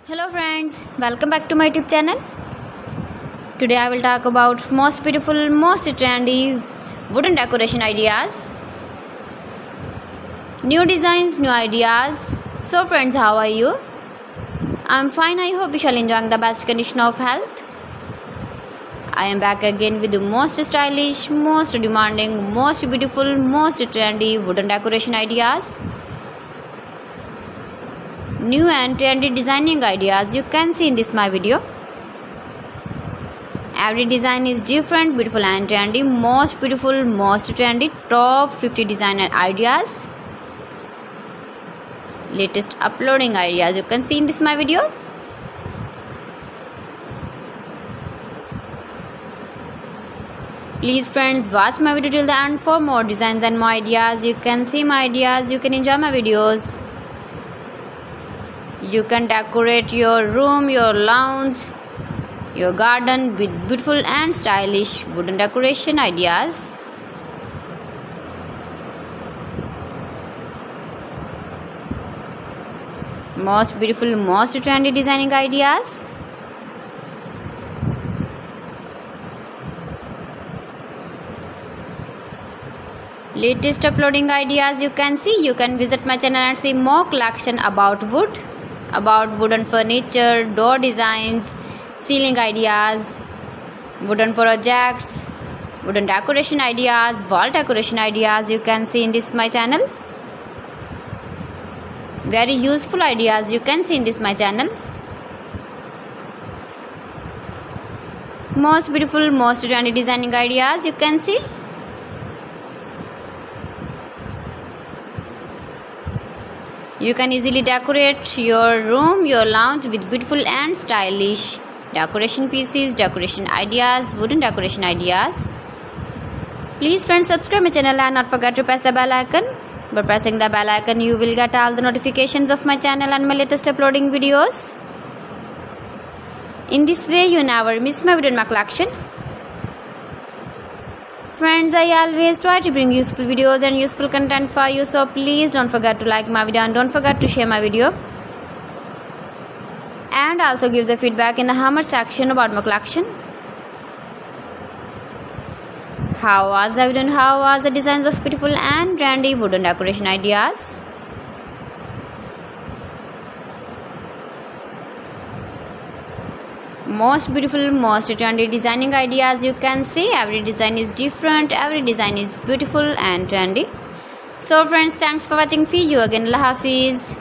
Hello friends, welcome back to my YouTube channel. Today I will talk about most beautiful, most trendy wooden decoration ideas. New designs, new ideas. So friends, how are you? I'm fine. I hope you shall enjoy the best condition of health. I am back again with the most stylish, most demanding, most beautiful, most trendy wooden decoration ideas. New and trendy designing ideas you can see in this my video. Every design is different, beautiful and trendy. Most beautiful, most trendy, top 50 designer ideas. Latest uploading ideas you can see in this my video. Please friends, watch my video till the end for more designs and more ideas. You can see my ideas, you can enjoy my videos. You can decorate your room, your lounge, your garden with beautiful and stylish wooden decoration ideas. Most beautiful, most trendy designing ideas. Latest uploading ideas you can see. You can visit my channel and see more collection about wood, about wooden furniture, door designs, ceiling ideas, wooden projects, wooden decoration ideas, wall decoration ideas you can see in this my channel. Very useful ideas you can see in this my channel. Most beautiful, most trendy designing ideas you can see. You can easily decorate your room, your lounge with beautiful and stylish decoration pieces, decoration ideas, wooden decoration ideas. Please friends, subscribe my channel and not forget to press the bell icon. By pressing the bell icon, you will get all the notifications of my channel and my latest uploading videos. In this way, you never miss my video in my collection. Friends, I always try to bring useful videos and useful content for you, so please don't forget to like my video and don't forget to share my video. And also give the feedback in the comment section about my collection. How was the video and how was the designs of beautiful and trendy wooden decoration ideas? Most beautiful, most trendy designing ideas you can see. Every design is different, every design is beautiful and trendy. So friends, thanks for watching. See you again. Allah Hafiz.